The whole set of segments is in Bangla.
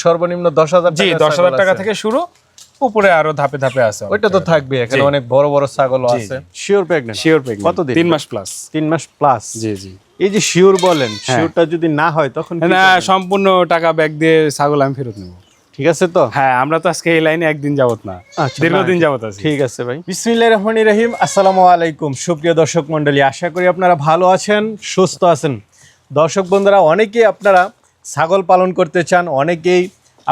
সর্বনিম্ন 10,000 জি 10,000 টাকা থেকে শুরু, উপরে আরো ধাপে ধাপে আছে। ওইটা তো থাকবে, এখানে অনেক বড় বড় ছাগলও আছে। Sure pregnant? Sure pregnant. কতদিন? 3 মাস প্লাস। 3 মাস প্লাস। জি জি। এই যে শিওর বলেন, শিওরটা যদি না হয় তখন কি না, করবেন? সম্পূর্ণ টাকা ব্যাক দিয়ে ছাগল আমি ফেরত নেব। ঠিক আছে তো? হ্যাঁ, আমরা তো আজকে এই লাইনে একদিন যাবত না, দীর্ঘদিন যাবত আছি। ঠিক আছে ভাই। বিসমিল্লাহির রহমানির রহিম। আসসালামু আলাইকুম সুপ্রিয় দর্শক মণ্ডলী, আশা করি আপনারা ভালো আছেন, সুস্থ আছেন। দর্শক বন্ধুরা, অনেকেই আপনারা ছাগল পালন করতে চান, অনেকেই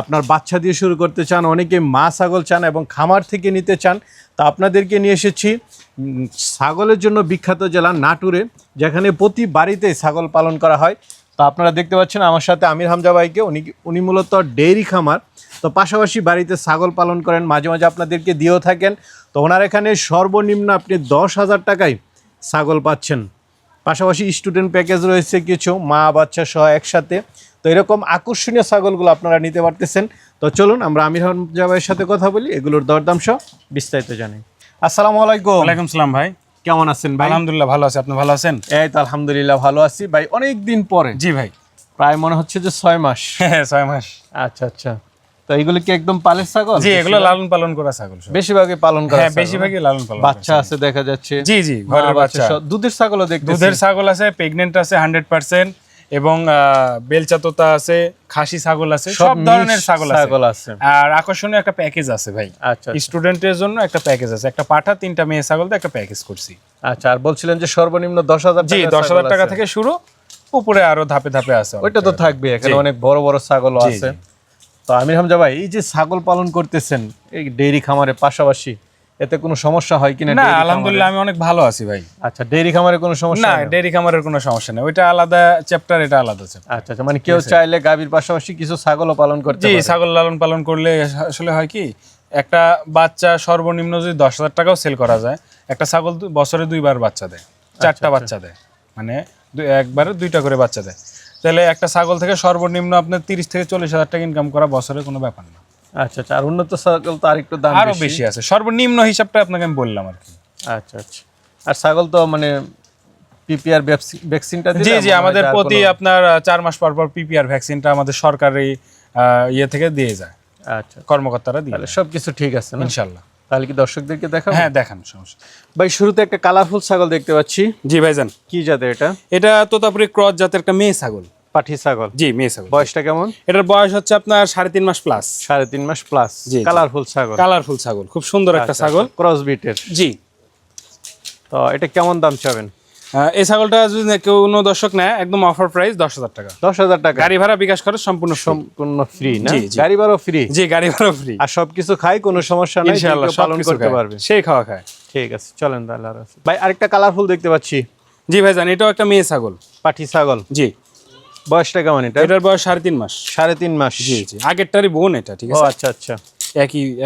আপনার বাচ্চা দিয়ে শুরু করতে চান, অনেকেই মা ছাগল চান এবং খামার থেকে নিতে চান। তা আপনাদেরকে নিয়ে এসেছি ছাগলের জন্য বিখ্যাত জেলা নাটোরে, যেখানে প্রতি বাড়িতেই ছাগল পালন করা হয়। তো আপনারা দেখতে পাচ্ছেন আমার সাথে আমির হামজা ভাইকে, উনি মূলত ডেইরি খামার, তো পাশাপাশি বাড়িতে ছাগল পালন করেন, মাঝে মাঝে আপনাদেরকে দিয়েও থাকেন। তো ওনার এখানে সর্বনিম্ন আপনি 10,000 টাকায় ছাগল পাচ্ছেন। পাশাপাশি স্টুডেন্ট প্যাকেজ রয়েছে কিছু, মা বাচ্চা সহ একসাথে। তো এরকম আকর্ষণীয় ছাগলগুলো আপনারা নিতে পারতেছেন। তো চলুন আমরা আমির হামজা ভাইয়ের সাথে কথা বলি, এগুলোর দরদাম সহ বিস্তারিত জানি। আসসালামু আলাইকুম। ওয়ালাইকুম সালাম ভাই, কেমন আছেন ভাই? আলহামদুলিল্লাহ ভালো আছি, আপনি ভালো আছেন? এই তো আলহামদুলিল্লাহ ভালো আছি ভাই। অনেক দিন পরে। জি ভাই, প্রায় মনে হচ্ছে যে 6 মাস। হ্যাঁ 6 মাস। আচ্ছা আচ্ছা। তো এগুলো কি একদম পালের ছাগল? জি, এগুলো লালন পালন করা ছাগল সব। বেশিরভাগই পালন করা। হ্যাঁ, বেশিরভাগই লালন পালন। বাচ্চা আছে দেখা যাচ্ছে। জি জি, ঘরের বাচ্চা। দুধের ছাগলও দেখতেছি। দুধের ছাগল আছে, প্রেগন্যান্ট আছে 100%, এবং বেলচা তোতা আছে, খাসি ছাগল আছে, সব ধরনের ছাগল আছে। আর আকর্ষণীয় একটা প্যাকেজ আছে ভাই। আচ্ছা, স্টুডেন্টের জন্য একটা প্যাকেজ আছে, একটা পাঠা 3টা মেয়ে ছাগল দিয়ে একটা প্যাকেজ করছি। আচ্ছা, আর বলছিলেন যে সর্বনিম্ন 10,000 টাকা। জি 10,000 টাকা থেকে শুরু, উপরে আরো ধাপে ধাপে আছে। ওইটা তো থাকবে, এখানে অনেক বড় বড় ছাগলও আছে। তো আমির হামজা ভাই, এই যে ছাগল পালন করতেছেন এই ডেইরি খামারের পাশাপাশি, এতে কোনো সমস্যা হয় কিনা? না, আলহামদুলিল্লাহ আমি অনেক ভালো আছি ভাই। আচ্ছা, ডেইরি খামারে কোনো সমস্যা? না, ডেইরি খামারের কোনো সমস্যা নেই, ওইটা আলাদা চ্যাপ্টার, এটা আলাদা চ্যাপ্টার। আচ্ছা আচ্ছা, মানে কেউ চাইলে গাভীর পাশাপাশি কিছু ছাগলও পালন করতে জি, পারে? ছাগল লালন পালন করলে আসলে হয় কি, একটা বাচ্চা সর্বনিম্ন যদি 10,000 টাকাও সেল করা যায়, একটা ছাগল বছরে 2বার বাচ্চা দেয়, 4টা বাচ্চা দেয়, মানে একবারে 2টা করে বাচ্চা দেয়। তাহলে একটা ছাগল থেকে সর্বনিম্ন আপনার 30 থেকে 40,000 টাকা ইনকাম করা বছরে কোনো ব্যাপার না। আচ্ছা আচ্ছা, আর উন্নত ছাগল তো আরেকটু দাম আরো বেশি আছে, সর্বনিম্ন হিসাবটা আপনাকে আমি বললাম আর কি। আচ্ছা আচ্ছা। আর ছাগল তো মানে পিপিআর ভ্যাকসিনটা দিলে? জি জি, আমাদের প্রতি আপনার 4 মাস পর পর পিপিআর ভ্যাকসিনটা আমাদের সরকারি ইয়ে থেকে দিয়ে যায়। আচ্ছা, কর্মকর্তারা দিয়ে। তাহলে সবকিছু ঠিক আছে না ইনশাআল্লাহ। তাহলে কি দর্শকদেরকে দেখাবো? হ্যাঁ দেখান, সমস্যা। ভাই শুরুতে একটা কালারফুল ছাগল দেখতে পাচ্ছি। জি ভাইজান, কি জাতের এটা? এটা তোতাপুরি ক্রস জাতের একটা মেয়ে ছাগল। পাঠি ছাগল? জি, মেয়ে ছাগল। বয়সটা কেমন? এটার বয়স হচ্ছে আপনার 3.5 মাস প্লাস। 3.5 মাস প্লাস। কালারফুল ছাগল? কালারফুল ছাগল, খুব সুন্দর একটা ছাগল, ক্রস বিটের। জি। তো এটা কেমন দাম চাবেন? এই ছাগলটা যদি কোনো দর্শক নেয়, একদম অফার প্রাইস 10,000 টাকা। 10,000 টাকা? গাড়ি ভাড়া বিকাশ খরচ সম্পূর্ণ ফ্রি না? গাড়ি ভাড়া ফ্রি? জি, গাড়ি ভাড়া ফ্রি। আর সবকিছু খাই, কোনো সমস্যা নাই, ইনশাআল্লাহ পালন করতে পারবে, সেই খাওয়া খায়। ঠিক আছে, চলেন তাহলে। আর ভাই আরেকটা কালারফুল দেখতে পাচ্ছি। জি ভাইজান, এটাও একটা মেয়ে ছাগল, পাঠি ছাগল। জি। বয়সটা কেমন এটা? এটার বয়স 3.5 মাস। 3.5 মাস? জি জি, আগেরটারই বোন এটা, ঠিক আছে। আচ্ছা আচ্ছা,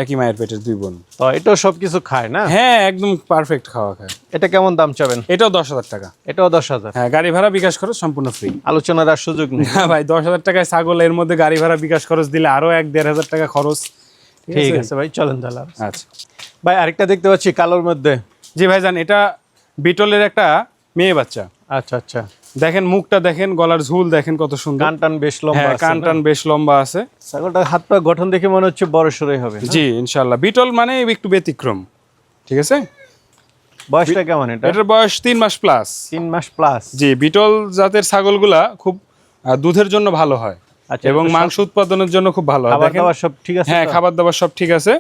একই মায়ের পেটের 2 বোন। তো এটাও সবকিছু খায় না? হ্যাঁ, একদম পারফেক্ট খাওয়া খায়। এটা কেমন দাম চাবেন? এটাও 10,000 টাকা। এটাও 10,000? হ্যাঁ, গাড়ি ভাড়া বিকাশ খরচ সম্পূর্ণ ফ্রি। আলোচনার আর সুযোগ নেই? না ভাই, 10,000 টাকায় ছাগল, এর মধ্যে গাড়ি ভাড়া বিকাশ খরচ দিলে আরো 1-1.5 টাকা খরচ। ঠিক আছে ভাই, চলেন তাহলে। আচ্ছা ভাই আরেকটা দেখতে পাচ্ছি কালোর মধ্যে। জি ভাইজান, এটা বিটলের একটা মেয়ে বাচ্চা। আচ্ছা আচ্ছা, দেখেন মুখটা দেখেন, গলার ঝুল দেখেন কত সুন্দর, কানটান বেশ লম্বা আছে। কানটান বেশ লম্বা আছে। ছাগলটার হাত পা গঠন দেখে মনে হচ্ছে বড় সরই হবে। জি ইনশাআল্লাহ, বিটল মানে একটু ব্যতিক্রম, ঠিক আছে। বয়সটা কেমন এটা? এটার বয়স 3 মাস প্লাস। 3 মাস প্লাস? জি, বিটল জাতের ছাগলগুলা খুব দুধের জন্য ভালো হয় এবং মাংস উৎপাদনের জন্য খুব ভালো হয়। খাবার দাবার সব ঠিক আছে? হ্যাঁ, খাবার দাবার সব ঠিক আছে।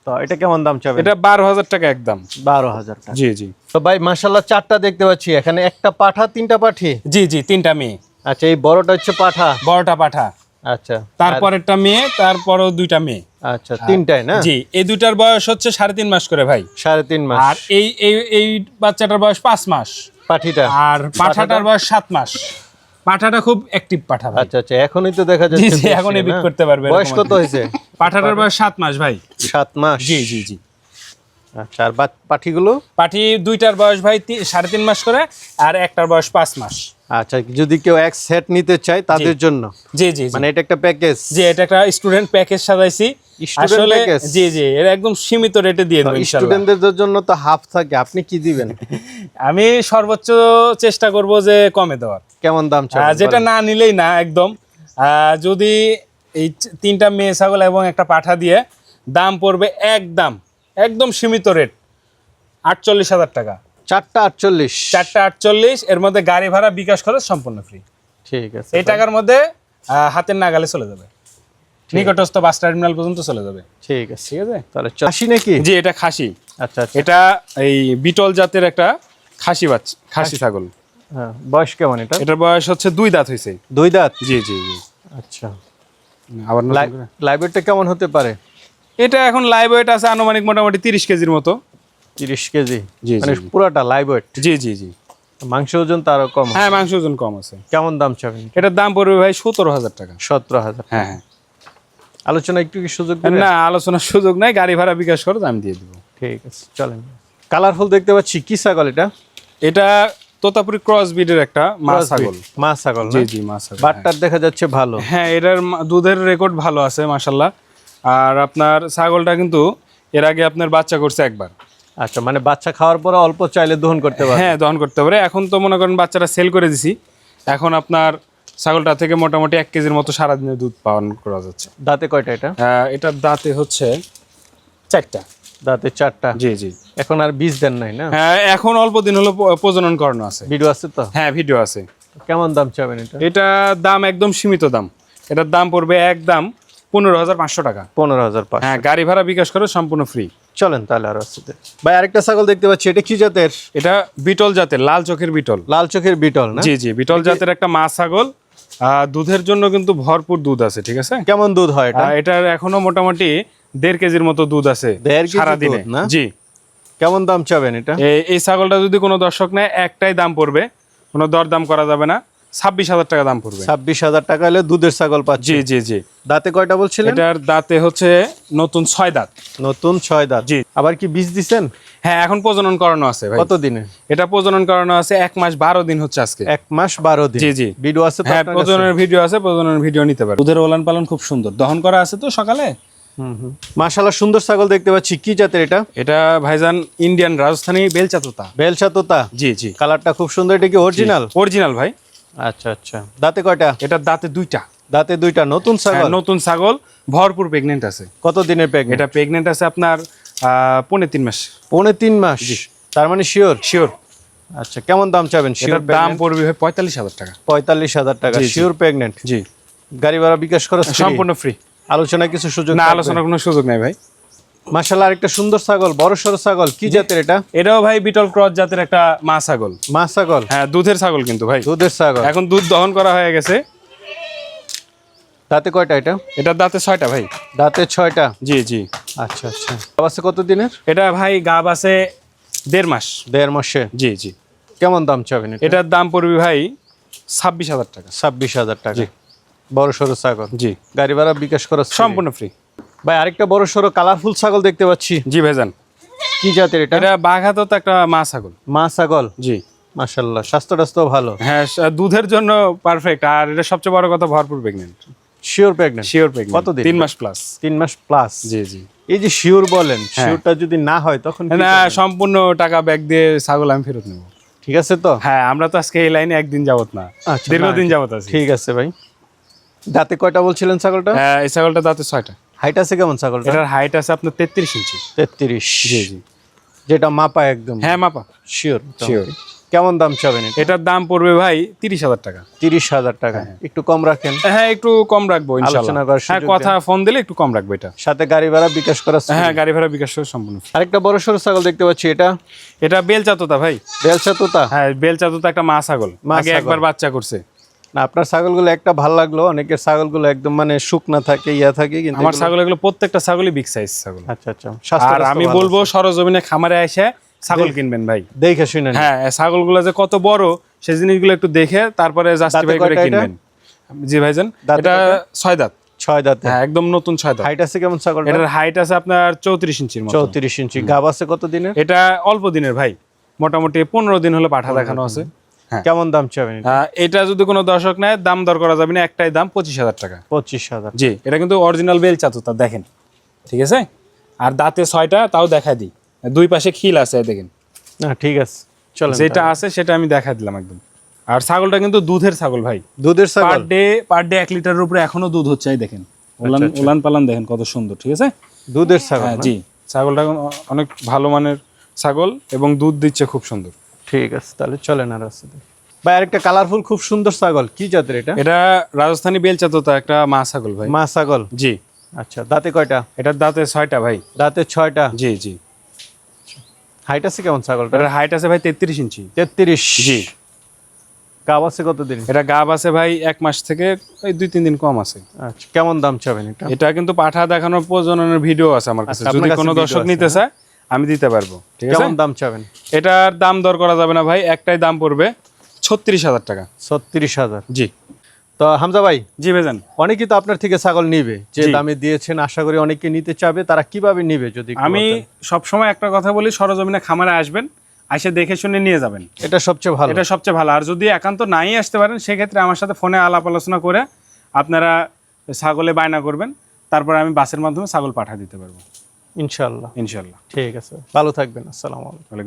তো এটা কেমন দাম চাবেন? এটা 12,000 টাকা একদম। 12,000 টাকা? জি জি। তো ভাই মাশাআল্লাহ 4টা দেখতে পাচ্ছি এখানে, একটা পাঠা 3টা পাঠি? জি জি, 3টা মেয়ে। আচ্ছা, এই বড়টা হচ্ছে পাঠা? বড়টা পাঠা। আচ্ছা, তারপরেরটা মেয়ে, তারপরও 2টা মেয়ে। আচ্ছা, 3টাই না? জি, এই 2টার বয়স হচ্ছে 3.5 মাস করে ভাই। 3.5 মাস? আর এই বাচ্চাটার বয়স 5 মাস পাঠিটা? আর পাঠাটার বয়স 7 মাস। পাঠাটা খুব অ্যাক্টিভ পাঠা ভাই। আচ্ছা আচ্ছা, এখনই তো দেখা যাচ্ছে। জি জি, এখনই বিট করতে পারবে। বয়স কত হয়েছে পাঠাটার? বয়স 7 মাস ভাই। 7 মাস? জি জি জি। আচ্ছা, আর পাঠিগুলো? পাঠি 2টার বয়স ভাই 3.5 মাস করে, আর একটার বয়স 5 মাস। আচ্ছা, যদি কেউ এক সেট নিতে চায় তাদের জন্য? জি জি, মানে এটা একটা প্যাকেজ? জি, এটা একটা স্টুডেন্ট প্যাকেজ সাজাইছি আসলে। জি জি, এটা একদম সীমিত রেটে দিয়ে দেব ইনশাআল্লাহ। স্টুডেন্টদের জন্য তো হাফ থাকে, আপনি কি দিবেন? আমি সর্বোচ্চ চেষ্টা করব যে কমে দেওয়ার। কেমন দাম চাই? যেটা না নিলেই না একদম। যদি এই তিনটা মেয়ে ছাগল এবং একটা পাঠা দিয়ে দাম পড়বে একদম সীমিত রেট 48,000 টাকা। 448। 448, এর মধ্যে গাড়ি ভাড়া বিকাশ খরচ সম্পূর্ণ ফ্রি। ঠিক আছে, এই টাকার মধ্যে হাতের নাগালে চলে যাবে, নিকটস্থ বাস টার্মিনাল পর্যন্ত চলে যাবে। ঠিক আছে। ঠিক আছে, তাহলে খাসি নাকি? জি এটা খাসি। আচ্ছা আচ্ছা। এটা এই বিটল জাতের একটা খাসি ছাগল। হ্যাঁ, বয়স কেমন এটা? এটার বয়স হচ্ছে 2 দাঁত হয়েছে। 2 দাঁত? জি জি জি। আচ্ছা, আবার লাইভ ওয়েটটা কেমন হতে পারে? এটা এখন লাইভ ওয়েট আছে আনুমানিক মোটামুটি 30 কেজির মতো। 30 কেজি? জি, মানে জি। পুরাটা লাইভ ওয়েট? জি জি জি। মাংস ওজন তারও কম? হ্যাঁ, মাংস ওজন কম আছে। কেমন দাম চাবেন? এটার দাম পড়বে ভাই 17,000 টাকা। 17,000? হ্যাঁ হ্যাঁ। আলোচনা একটু কি সুযোগ দিবেন? না, আলোচনার সুযোগ নাই, গাড়ি ভাড়া বিকাশ খরচ আমি দিয়ে দিব। ঠিক আছে, চলেন। কালারফুল দেখতে পাচ্ছি, কি ছাগল এটা? এটা তোতাপুরি ক্রস ব্রিডের একটা মা ছাগল। মা ছাগল? জি জি, মা ছাগল। বাটটার দেখা যাচ্ছে ভালো। হ্যাঁ, এটার দুধের রেকর্ড ভালো আছে মাশাআল্লাহ। আর আপনার ছাগলটা কিন্তু এর আগে আপনার বাচ্চা করছে একবার। আচ্ছা, মানে বাচ্চা খাওয়ার পরে অল্প চাইলে দহন করতে পারে? হ্যাঁ, দহন করতে পারে। এখন তো মনে করেন বাচ্চাটা সেল করে দিছি, এখন আপনার ছাগলটা থেকে মোটামুটি 1 কেজির মতো সারাদিনে দুধ পালন করা যাচ্ছে। দাঁতে কয়টা এটা? এটার দাঁতে হচ্ছে 4টা। দাঁতে 4টা? জি জি। এখন আর বীজ দেন নাই না? হ্যাঁ, এখন অল্প দিন হলো প্রজনন করানো আছে। ভিডিও আছে তো? হ্যাঁ, ভিডিও আছে। কেমন দাম চাবেন এটা? এটা দাম একদম সীমিত দাম। এটার দাম পড়বে একদম 15,500 টাকা। 15,500? হ্যাঁ, গাড়ি ভাড়া বিকাশ করে সম্পূর্ণ ফ্রি। চলেন তাহলে আর আসতে। ভাই, আরেকটা ছাগল দেখতে পাচ্ছি, এটা কি জাতের? এটা বিটল জাতের, লাল চোখের বিটল। লাল চোখের বিটল না? জি জি, বিটল জাতের একটা মা ছাগল। দুধের জন্য কিন্তু ভরপুর দুধ আছে। ঠিক আছে। কেমন দুধ হয় এটা? এটার এখনো মোটামুটি 1.5 কেজির মতো দুধ আছে 1.5 কেজি সারাদিনে। দুধ না? জি। কেমন দাম চাবেন এটা? এই ছাগলটা যদি কোনো দর্শক নেয়, একটাই দাম পড়বে, কোনো দরদাম করা যাবে না, 26,000 টাকা দাম পড়বে। 26,000 টাকা হলে দুধের ছাগল পাচ্ছি? জি জি জি। দাঁতে কয়টা বলছিলেন? এটার দাঁতে হচ্ছে নতুন 6 দাঁত। নতুন 6 দাঁত? জি। আবার কি বীজ দিছেন? হ্যাঁ, এখন প্রজনন করানো আছে ভাই। কত দিনে? এটা প্রজনন করানো আছে 1 মাস 12 দিন হচ্ছে আজকে। 1 মাস 12 দিন? জি জি। ভিডিও আছে তো হ্যাঁ, আপনার কাছে? প্রজননের ভিডিও আছে, প্রজননের ভিডিও নিতে পারে। দুধের ওলান পালন খুব সুন্দর, দহন করা আছে তো সকালে। মাশাআল্লাহ, সুন্দর ছাগল দেখতে পাচ্ছি। কি জাতের এটা? এটা ভাইজান ইন্ডিয়ান রাজস্থানী বেলচা তোতা। বেলচা তোতা? জি জি। কালারটা খুব সুন্দর। এটা কি অরিজিনাল? অরিজিনাল ভাই। আচ্ছা আচ্ছা। দাঁতে কয়টা? এটার দাঁতে 2টা। দাঁতে 2টা? নতুন হ্যাঁ, ছাগল? নতুন ছাগল, ভরপুর প্রেগনেন্ট আছে। কত দিনের প্রেগনেন্ট? এটা প্রেগনেন্ট আছে আপনার 3.5 মাস। 3.5 মাস? তার মানে শিওর? শিওর। আচ্ছা, কেমন দাম চাবেন? শিওর এটার দাম পড়বে ভাই 45,000 টাকা। 45,000 টাকা? জি, জি। Sure pregnant? জি। গাড়ি ভাড়া বিকাশ খরচ সম্পূর্ণ ফ্রি। আলোচনা কিছু সুযোগ না, থাকবে? আলোচনার কোনো সুযোগ নাই ভাই। মাশাআল্লাহ, আরেকটা সুন্দর ছাগল, বড় সরো ছাগল। কি জাতের এটা? এটাও ভাই বিটল ক্রস জাতের একটা মা ছাগল। মা ছাগল? হ্যাঁ, দুধের ছাগল কিন্তু ভাই। দুধের ছাগল? এখন দুধ দহন করা হয়ে গেছে। দাঁতে কয়টা এটা? এটার দাঁতে 6টা ভাই। দাঁতে 6টা? জি জি। আচ্ছা আচ্ছা। আছে কত দিনের? এটা ভাই গাব আছে 1.5 মাস। 1.5 মাসে? জি জি। কেমন দাম চাবেন এটা? এটার দাম পড়বে ভাই 26,000 টাকা। 26,000 টাকা? জি। বড় সরো ছাগল? জি। গাড়ি ভাড়া বিকাশ খরচ সম্পূর্ণ ফ্রি। ভাই, আরেকটা বড় সরো কালারফুল ছাগল দেখতে পাচ্ছি। জি ভাইজান। কি জাতের এটা? এটা বাঘাতো তো একটা মা ছাগল। মা ছাগল? জি। মাশাআল্লাহ, স্বাস্থ্য টাস্থ্য ভালো? হ্যাঁ, দুধের জন্য পারফেক্ট। আর এটা সবচেয়ে বড় কথা, ভরপুর pregnant. Sure pregnant? Sure pregnant. কতদিন? 3 মাস প্লাস। 3 মাস প্লাস? জি জি। এই যে শিওর বলেন, শিওরটা যদি না হয় তখন কি না, করবেন? সম্পূর্ণ টাকা ব্যাক দিয়ে ছাগল আমি ফেরত নেব। ঠিক আছে তো? হ্যাঁ, আমরা তো আজকে এই লাইনে একদিন যাবত না, আচ্ছা, দীর্ঘদিন না, যাবত আছি। ঠিক আছে ভাই। দাঁতে কয়টা বলছিলেন ছাগলটা? হ্যাঁ, এই ছাগলটা দাঁতে 6টা। হাইট আছে কেমন ছাগলটা? এটার হাইট আছে আপনার 33 ইঞ্চি। 33? জি জি। যেটা মাপা একদম? হ্যাঁ, মাপা। শিওর? শিওর। কেমন দাম চাবেন এটা? এটার দাম পড়বে ভাই 30,000 টাকা। 30,000 টাকা? একটু কম রাখেন। হ্যাঁ, একটু কম রাখবো ইনশাআল্লাহ। আলোচনা করার হ্যাঁ, সুযোগ কথা ফোন দিলে একটু কম রাখবো এটা। সাথে গাড়ি ভাড়া বিকাশ করা? হ্যাঁ, গাড়ি ভাড়া বিকাশ সহ সম্পূর্ণ free। আরেকটা বড় সরো ছাগল দেখতে পাচ্ছি, এটা? এটা বেলচা তোতা ভাই। বেলচা তোতা? হ্যাঁ, বেলচা তোতা একটা মা ছাগল, মা আগে ছাগল। একবার বাচ্চা করছে। না, আপনার ছাগলগুলো একটা ভালো লাগলো, অনেকের ছাগলগুলো একদম মানে শুকনা থাকে, ইয়া থাকে, কিন্তু আমার ছাগল এগুলো প্রত্যেকটা ছাগলই বিগ সাইজ ছাগল। আচ্ছা আচ্ছা। স্বাস্থ্য আর আমি বলবো সরজমিনে খামারে এসে ছাগল কিনবেন ভাই। দেখে শুনেন। হ্যাঁ, ছাগলগুলো যে কত বড় সেই জিনিসগুলো একটু দেখে তারপরে জাস্টিফাই করে কয়টা এটা? কিনবেন। জি ভাইজান, দাঁতে এটা কয়টা? 6 দাঁত। 6 দাঁতে? হ্যাঁ, একদম নতুন 6 দাঁত। হাইট আছে কেমন ছাগলটা? এটার হাইট আছে আপনার 34 ইঞ্চির মতো। 34 ইঞ্চি। গাব আছে কত দিনের? এটা অল্প দিনের ভাই, মোটামুটি 15 দিন হলো পাঠা দেখানো আছে। হ্যাঁ। কেমন দাম চাবেন এটা? এটা যদি কোনো দর্শক নেয়, দাম দর করা যাবে না, একটাই দাম 25,000 টাকা। 25,000? জি। এটা কিন্তু অরিজিনাল বেলচা তোতা, দেখেন। ঠিক আছে। আর দাঁতে 6টা, তাও দেখা দিই, 2 পাশে খিল আছে দেখেন। না, ঠিক আছে, চলেন। যেটা আছে সেটা আমি দেখা দিলাম একদম। আর ছাগলটা কিন্তু দুধের ছাগল ভাই। দুধের পার ছাগল? ডে 1 লিটারের উপরে এখনো দুধ হচ্ছে, এই দেখেন। উলান পালান দেখেন কত সুন্দর, ঠিক আছে। দুধের ছাগল হ্যাঁ না? জি, ছাগলটা অনেক ভালো মানের ছাগল এবং দুধ দিচ্ছে খুব সুন্দর। ঠিক আছে, তাহলে চলেন আর রাস্তাতে। ভাই আরেকটা কালারফুল খুব সুন্দর ছাগল, কি জাতের এটা? এটা রাজস্থানী বেলচা তোতা, একটা মা ছাগল ভাই। মা ছাগল? জি। আচ্ছা, দাঁতে কয়টা? এটার দাঁতে 6টা ভাই। দাঁতে 6টা? জি জি। হাইট আছে কেমন ছাগলটা? এটার হাইট আছে ভাই 33 ইঞ্চি। 33? জি। গাব আছে কতদিন? এটা গাব আছে ভাই 1 মাস থেকে ওই 2-3 দিন কম আছে। আচ্ছা, কেমন দাম চাবেন এটা? এটা কিন্তু পাঠা দেখানোর প্রজননের ভিডিও আছে আমার কাছে, আচ্ছা, আপনার যদি কাছে কোনো video দর্শক আছে, নিতে চায় আমি দিতে পারবো, ঠিক আছে। কেমন দাম চাবেন? এটার দাম দর করা যাবে না ভাই, একটাই দাম পড়বে 36,000 টাকা। 36,000? জি। তো হামজা ভাই, জি ভাইজান। অনেকেই তো আপনার থেকে ছাগল নিবে, যে জি। দামে দিয়েছেন, আশা করি অনেকে নিতে চাবে, তারা কিভাবে নিবে যদি একটু আমি বলতেন? সবসময় একটা কথা বলি, সরজমিনে খামারে আসবেন, এসে দেখে শুনে নিয়ে যাবেন, এটা সবচেয়ে ভালো। এটা সবচেয়ে ভালো। আর যদি একান্ত নাই আসতে পারেন, সেক্ষেত্রে আমার সাথে ফোনে আলাপ আলোচনা করে আপনারা ছাগলে বায়না করবেন, তারপর আমি বাসের মাধ্যমে ছাগল পাঠা দিতে পারবো ইনশাআল্লাহ। ইনশাল্লাহ। ঠিক আছে, ভালো থাকবেন। আসসালামু আলাইকুম।